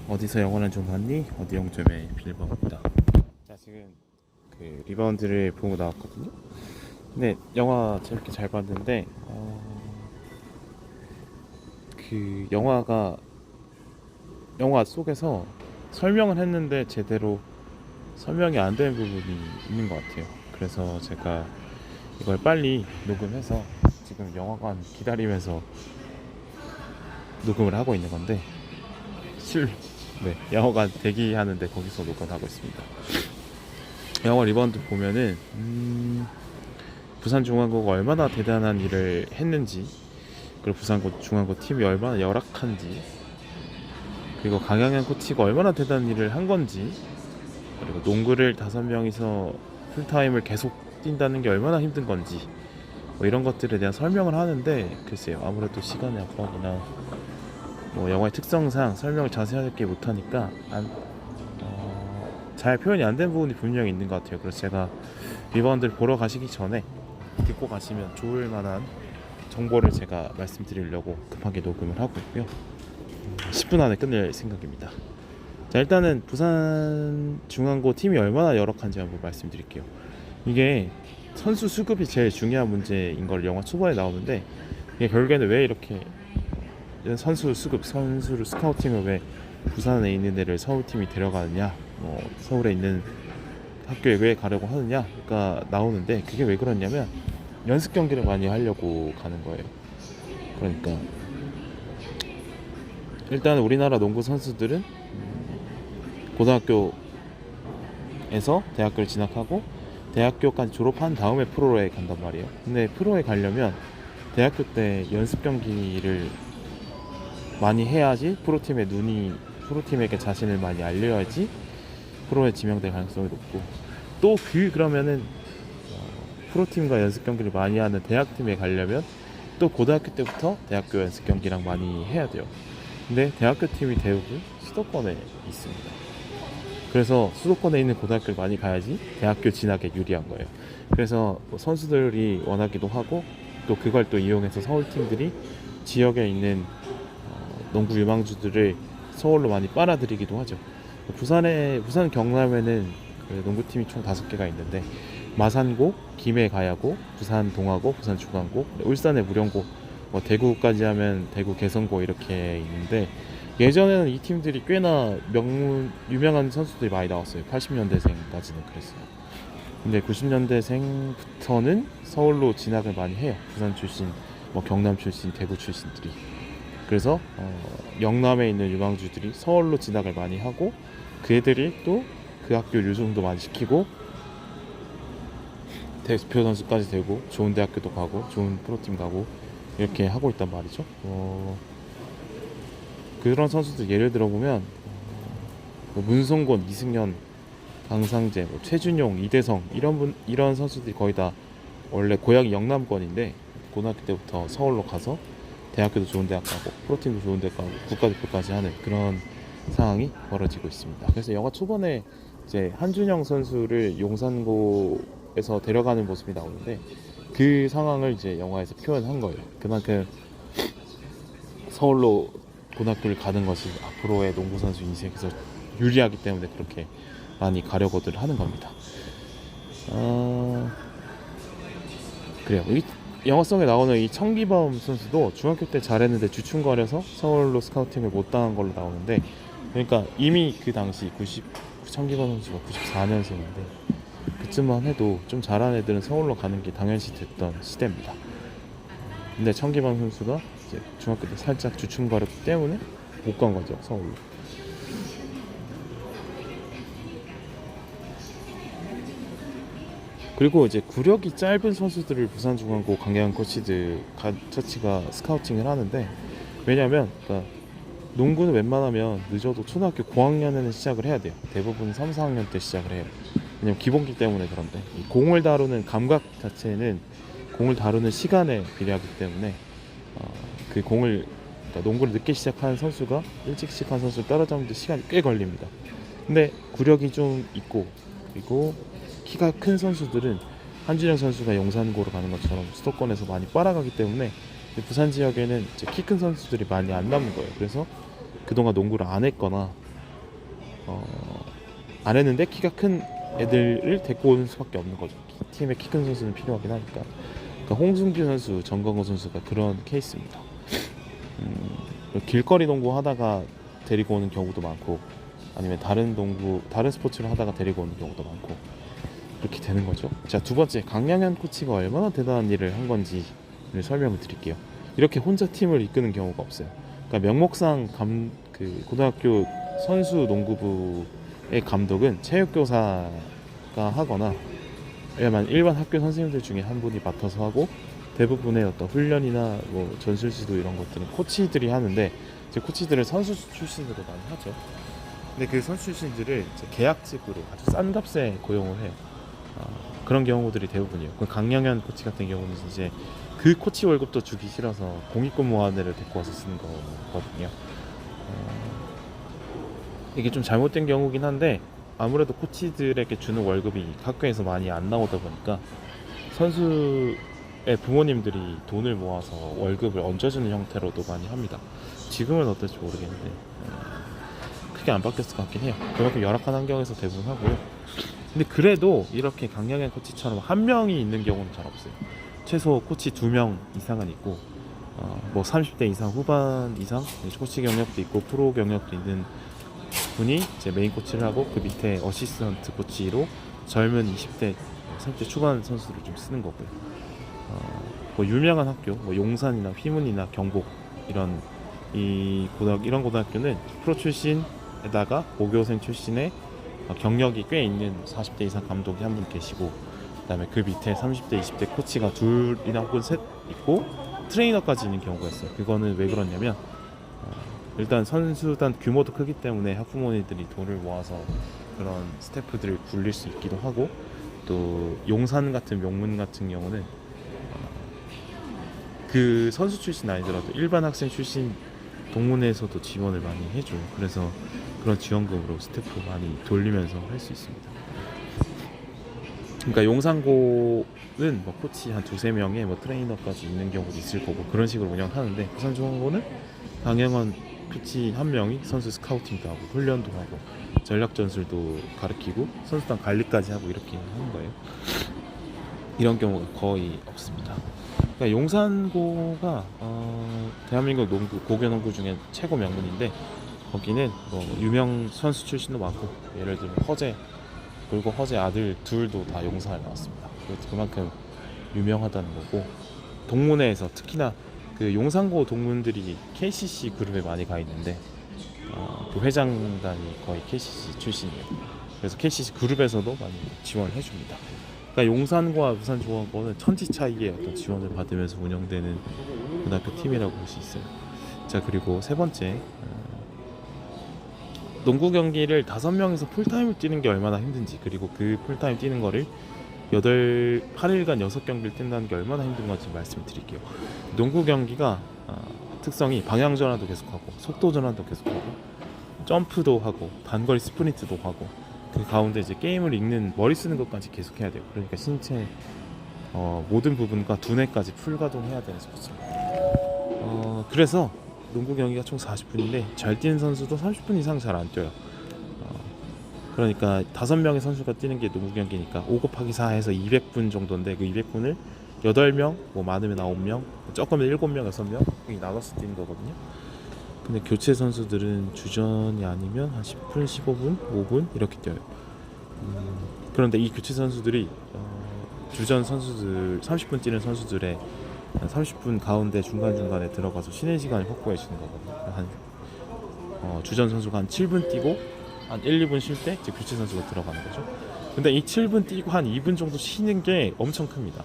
어디서 영화는 좀 봤니? 어디 영점의 빌버입니다. 자, 지금 그 리바운드를 보고 나왔거든요. 근데 영화 재밌게 잘 봤는데 그 영화 속에서 설명을 했는데 제대로 설명이 안 되는 부분이 있는 것 같아요. 그래서 제가 이걸 빨리 녹음해서 지금 영화관 기다리면서 녹음을 하고 있는 건데 네, 영화관 대기하는데 거기서 녹음하고 있습니다. 영화 리바운드 보면은 부산중앙고가 얼마나 대단한 일을 했는지, 그리고 부산중앙고 팀이 얼마나 열악한지, 그리고 강양현 코치가 얼마나 대단한 일을 한 건지, 그리고 농구를 5명이서 풀타임을 계속 뛴다는 게 얼마나 힘든 건지, 뭐 이런 것들에 대한 설명을 하는데, 글쎄요, 아무래도 시간의 압박이나 뭐 영화의 특성상 설명을 자세하게 못하니까 잘 표현이 안 된 부분이 분명히 있는 것 같아요. 그래서 제가 리바운드를 보러 가시기 전에 듣고 가시면 좋을 만한 정보를 제가 말씀드리려고 급하게 녹음을 하고 있고요. 10분 안에 끝낼 생각입니다. 자, 일단은 부산중앙고 팀이 얼마나 열악한지 한번 말씀드릴게요. 이게 선수 수급이 제일 중요한 문제인 걸 영화 초반에 나오는데, 이게 결국에는 왜 이렇게 선수를 스카우팅을 왜 부산에 있는 애를 서울팀이 데려가느냐, 뭐 서울에 있는 학교에 왜 가려고 하느냐가 나오는데, 그게 왜 그러냐면 연습 경기를 많이 하려고 가는 거예요. 그러니까 일단 우리나라 농구 선수들은 고등학교에서 대학교를 진학하고 대학교까지 졸업한 다음에 프로에 간단 말이에요. 근데 프로에 가려면 대학교 때 연습 경기를 많이 해야지 프로팀에게 자신을 많이 알려야지 프로에 지명될 가능성이 높고, 또 그러면은 프로팀과 연습 경기를 많이 하는 대학팀에 가려면 또 고등학교 때부터 대학교 연습 경기랑 많이 해야 돼요. 근데 대학교 팀이 대부분 수도권에 있습니다. 그래서 수도권에 있는 고등학교를 많이 가야지 대학교 진학에 유리한 거예요. 그래서 뭐 선수들이 원하기도 하고, 또 그걸 또 이용해서 서울팀들이 지역에 있는 농구 유망주들을 서울로 많이 빨아들이기도 하죠. 부산 경남에는 그 농구팀이 총 5개가 있는데, 마산고, 김해가야고, 부산 동아고, 부산 중앙고, 울산의 무령고, 뭐 대구까지 하면 대구 개성고 이렇게 있는데, 예전에는 이 팀들이 꽤나 유명한 선수들이 많이 나왔어요. 80년대생까지는 그랬어요. 근데 90년대생부터는 서울로 진학을 많이 해요. 부산 출신, 뭐 경남 출신, 대구 출신들이. 그래서 영남에 있는 유망주들이 서울로 진학을 많이 하고, 그 애들이 또 그 학교 유종도 많이 시키고 대표 선수까지 되고 좋은 대학교도 가고 좋은 프로팀 가고 이렇게 하고 있단 말이죠. 그런 선수들 예를 들어보면 뭐 문성곤, 이승현, 강상재, 뭐 최준용, 이대성 이런 선수들이 거의 다 원래 고향이 영남권인데 고등학교 때부터 서울로 가서 대학교도 좋은 대학 가고 프로팀도 좋은 대학 가고 국가대표까지 하는 그런 상황이 벌어지고 있습니다. 그래서 영화 초반에 이제 한준영 선수를 용산고에서 데려가는 모습이 나오는데, 그 상황을 이제 영화에서 표현한 거예요. 그만큼 서울로 고등학교를 가는 것이 앞으로의 농구 선수 인생에서 유리하기 때문에 그렇게 많이 가려고들 하는 겁니다. 그래요. 이 영화 속에 나오는 이 청기범 선수도 중학교 때 잘했는데 주춤거려서 서울로 스카우팅을 못 당한 걸로 나오는데, 그러니까 이미 그 당시 청기범 선수가 94년생인데 그쯤만 해도 좀 잘하는 애들은 서울로 가는 게 당연시 됐던 시대입니다. 근데 청기범 선수가 이제 중학교 때 살짝 주춤거렸기 때문에 못 간 거죠, 서울로. 그리고 이제 구력이 짧은 선수들을 부산중앙고 강양 코치가 스카우팅을 하는데, 왜냐면 그러니까 농구는 웬만하면 늦어도 초등학교 고학년에는 시작을 해야 돼요. 대부분 3, 4학년 때 시작을 해요. 왜냐면 기본기 때문에. 그런데 이 공을 다루는 감각 자체는 공을 다루는 시간에 비례하기 때문에 그러니까 농구를 늦게 시작하는 선수가 일찍 시작한 선수를 따라잡는 데 시간이 꽤 걸립니다. 근데 구력이 좀 있고, 그리고 키가 큰 선수들은 한준영 선수가 용산고로 가는 것처럼 수도권에서 많이 빨아가기 때문에 부산 지역에는 키 큰 선수들이 많이 안 남는 거예요. 그래서 그동안 농구를 안 했거나 안 했는데 키가 큰 애들을 데리고 오는 수밖에 없는 거죠. 팀에 키 큰 선수는 필요하긴 하니까. 그러니까 홍승규 선수, 정광호 선수가 그런 케이스입니다. 길거리 농구 하다가 데리고 오는 경우도 많고, 아니면 다른 스포츠를 하다가 데리고 오는 경우도 많고, 그렇게 되는 거죠. 자, 두 번째, 강양현 코치가 얼마나 대단한 일을 한 건지를 설명을 드릴게요. 이렇게 혼자 팀을 이끄는 경우가 없어요. 그러니까 명목상 고등학교 선수 농구부의 감독은 체육교사가 하거나 일반 학교 선생님들 중에 한 분이 맡아서 하고, 대부분의 어떤 훈련이나 뭐 전술 지도 이런 것들은 코치들이 하는데, 이제 코치들은 선수 출신으로 많이 하죠. 근데 그 선수 출신들을 이제 계약직으로 아주 싼 값에 고용을 해요. 그런 경우들이 대부분이에요. 그 강영현 코치 같은 경우는 이제 그 코치 월급도 주기 싫어서 공익근무원을 데리고 와서 쓰는 거거든요. 이게 좀 잘못된 경우긴 한데, 아무래도 코치들에게 주는 월급이 학교에서 많이 안 나오다 보니까 선수의 부모님들이 돈을 모아서 월급을 얹어주는 형태로도 많이 합니다. 지금은 어떨지 모르겠는데 크게 안 바뀌었을 것 같긴 해요. 그만큼 열악한 환경에서 대부분 하고요. 근데 그래도 이렇게 강양현 코치처럼 한 명이 있는 경우는 잘 없어요. 최소 코치 2명 이상은 있고, 뭐 30대 이상 후반 이상 코치 경력도 있고 프로 경력도 있는 분이 이제 메인 코치를 하고, 그 밑에 어시스턴트 코치로 젊은 20대 30대 초반 선수들을 좀 쓰는 거고요. 뭐 유명한 학교, 뭐 용산이나 휘문이나 경복 이런 고등학교는 프로 출신에다가 모교생 출신의 경력이 꽤 있는 40대 이상 감독이 한 분 계시고, 그다음에 그 밑에 30대 20대 코치가 둘이나 혹은 셋 있고, 트레이너까지 있는 경우가 있어요. 그거는 왜 그러냐면 일단 선수단 규모도 크기 때문에 학부모님들이 돈을 모아서 그런 스태프들을 굴릴 수 있기도 하고, 또 용산 같은 명문 같은 경우는 그 선수 출신 아니더라도 일반 학생 출신 동문회에서도 지원을 많이 해줘요. 그래서 그런 지원금으로 스태프 많이 돌리면서 할 수 있습니다. 그러니까 용산고는 뭐 코치 한 2-3명에 뭐 트레이너까지 있는 경우도 있을 거고, 그런 식으로 운영하는데, 부산중앙고는 강영원 코치 한 명이 선수 스카우팅도 하고 훈련도 하고 전략 전술도 가르치고 선수단 관리까지 하고 이렇게 하는 거예요. 이런 경우가 거의 없습니다. 그러니까 용산고가 대한민국 농구 고교 농구 중에 최고 명문인데, 거기는 뭐 유명 선수 출신도 많고, 예를 들면 허재 아들 둘도 다 용산을 나왔습니다. 그만큼 유명하다는 거고, 동문회에서 특히나 그 용산고 동문들이 KCC 그룹에 많이 가 있는데, 그 회장단이 거의 KCC 출신이에요. 그래서 KCC 그룹에서도 많이 지원을 해줍니다. 그러니까 용산고와 부산중앙고는 천지 차이의 어떤 지원을 받으면서 운영되는 고등학교 팀이라고 볼 수 있어요. 자, 그리고 세 번째, 농구 경기를 5명에서 풀타임을 뛰는 게 얼마나 힘든지, 그리고 그 풀타임 뛰는 거를 8일간 6경기를 뛴다는 게 얼마나 힘든 건지 말씀을 드릴게요. 농구 경기가 특성이 방향 전환도 계속하고, 속도 전환도 계속하고, 점프도 하고, 단거리 스프린트도 하고, 그 가운데 이제 게임을 읽는 머리 쓰는 것까지 계속 해야 돼요. 그러니까 신체 모든 부분과 두뇌까지 풀가동해야 되는 스포츠입니다. 그래서 농구 경기가 총 40분인데 잘 뛰는 선수도 30분 이상 잘 안 뛰어요. 그러니까 5명의 선수가 뛰는 게 농구 경기니까 5×4 해서 200분 정도인데, 그 200분을 8명, 뭐 많으면 9명, 적으면 7명, 6명 이렇게 나눠서 뛰는 거거든요. 근데 교체 선수들은 주전이 아니면 한 10분, 15분, 5분 이렇게 뛰어요. 그런데 이 교체 선수들이 주전 선수들 30분 뛰는 선수들의 한 30분 가운데 중간중간에 들어가서 쉬는 시간을 확보해 주는 거거든요. 주전 선수가 한 7분 뛰고 한 1, 2분 쉴 때 이제 교체 선수가 들어가는 거죠. 근데 이 7분 뛰고 한 2분 정도 쉬는 게 엄청 큽니다.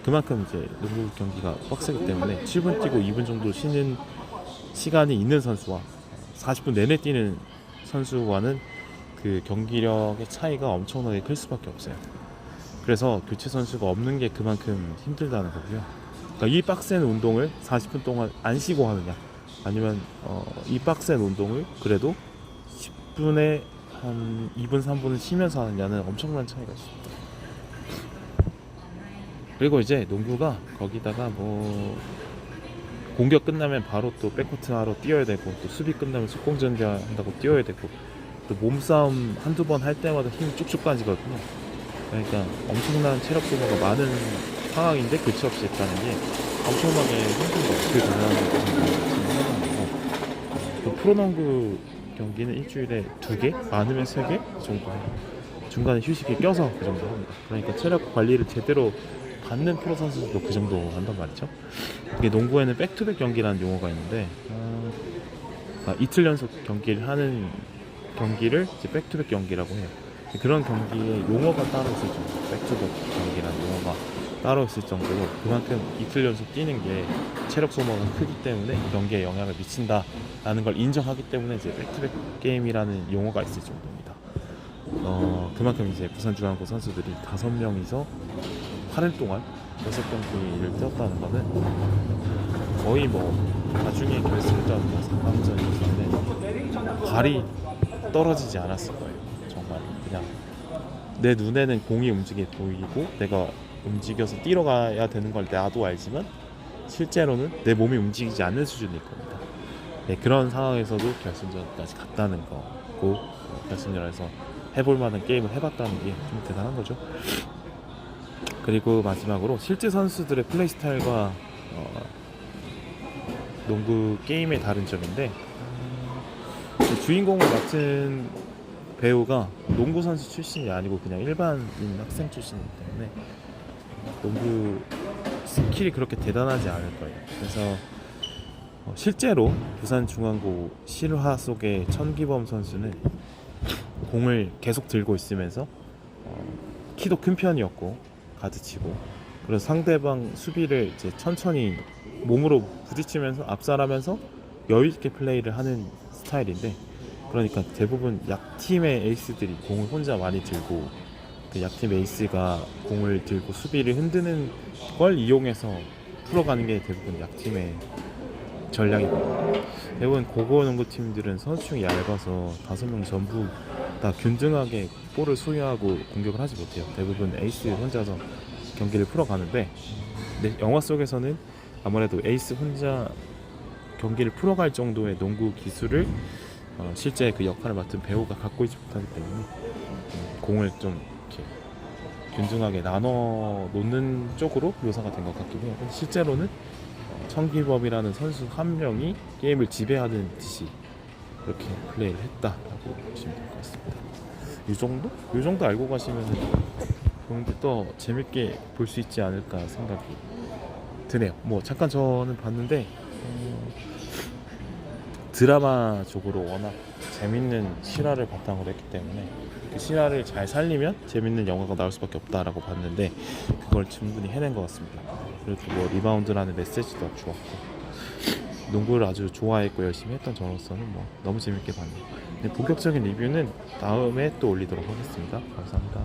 그만큼 이제 농구 경기가 빡세기 때문에 7분 뛰고 2분 정도 쉬는 시간이 있는 선수와 40분 내내 뛰는 선수와는 그 경기력의 차이가 엄청나게 클 수밖에 없어요. 그래서 교체 선수가 없는 게 그만큼 힘들다는 거고요. 그러니까 이 빡센 운동을 40분 동안 안 쉬고 하느냐, 아니면 이 빡센 운동을 그래도 10분에 한 2분, 3분을 쉬면서 하느냐는 엄청난 차이가 있습니다. 그리고 이제 농구가 거기다가 뭐 공격 끝나면 바로 또 백코트 하러 뛰어야 되고, 또 수비 끝나면 속공전개 한다고 뛰어야 되고, 또 몸싸움 한두 번 할 때마다 힘이 쭉쭉 빠지거든요. 그러니까 엄청난 체력 소모가 많은 상황인데 교체 없이 했다는 게 엄청나게 힘든 거, 그 대단한 거고. 또 프로농구 경기는 일주일에 2개? 많으면 3개 정도 해요. 중간에 휴식이 껴서 그 정도 합니다. 그러니까 체력 관리를 제대로 받는 프로 선수들도 그 정도 한단 말이죠. 이게 농구에는 백투백 경기라는 용어가 있는데 이틀 연속 경기를 하는 경기를 이제 백투백 경기라고 해요. 그런 경기에 용어가 따로 있을 정도, 백투백 경기라는 용어가 따로 있을 정도로 그만큼 이틀 연속 뛰는 게 체력 소모가 크기 때문에 경기에 영향을 미친다라는 걸 인정하기 때문에 이제 백투백 게임이라는 용어가 있을 정도입니다. 그만큼 이제 부산중앙고 선수들이 5명이서 8일 동안 6경기를 뛰었다는 거는 거의 뭐 나중에 결승전, 4강전에서는 발이 떨어지지 않았을 거예요. 정말 그냥 내 눈에는 공이 움직여 보이고 내가 움직여서 뛰러 가야 되는 걸 나도 알지만 실제로는 내 몸이 움직이지 않는 수준일 겁니다. 네, 그런 상황에서도 결승전까지 갔다는 거고 결승전에서 해볼 만한 게임을 해봤다는 게 좀 대단한 거죠. 그리고 마지막으로 실제 선수들의 플레이 스타일과 농구 게임의 다른 점인데 주인공을 맡은 배우가 농구 선수 출신이 아니고 그냥 일반인 학생 출신이기 때문에 농구 스킬이 그렇게 대단하지 않을 거예요. 그래서 실제로 부산중앙고 실화 속의 천기범 선수는 공을 계속 들고 있으면서 키도 큰 편이었고 가드치고 그래서 상대방 수비를 이제 천천히 몸으로 부딪히면서 압살하면서 여유 있게 플레이를 하는 스타일인데 그러니까 대부분 약팀의 에이스들이 공을 혼자 많이 들고 그 약팀 에이스가 공을 들고 수비를 흔드는 걸 이용해서 풀어가는 게 대부분 약팀의 전략이거든요. 대부분 고고 농구팀들은 선수층이 얇아서 5명 전부 다 균등하게 볼을 소유하고 공격을 하지 못해요. 대부분 에이스 혼자서 경기를 풀어가는데 영화 속에서는 아무래도 에이스 혼자 경기를 풀어갈 정도의 농구 기술을 실제 그 역할을 맡은 배우가 갖고 있지 못하기 때문에 공을 좀 이렇게 균등하게 나눠 놓는 쪽으로 묘사가 된 것 같긴 해요. 실제로는 천기범이라는 선수 한 명이 게임을 지배하는 듯이 그렇게 플레이를 했다라고 보시면 될 것 같습니다. 이 정도? 이 정도 알고 가시면 더 재밌게 볼 수 있지 않을까 생각이 드네요. 뭐 잠깐 저는 봤는데 드라마 쪽으로 워낙 재밌는 실화를 바탕으로 했기 때문에 그 실화를 잘 살리면 재밌는 영화가 나올 수밖에 없다라고 봤는데 그걸 충분히 해낸 것 같습니다. 그리고 뭐 리바운드라는 메시지도 좋았고 농구를 아주 좋아했고 열심히 했던 저로서는 뭐 너무 재밌게 봤네요. 본격적인 리뷰는 다음에 또 올리도록 하겠습니다. 감사합니다.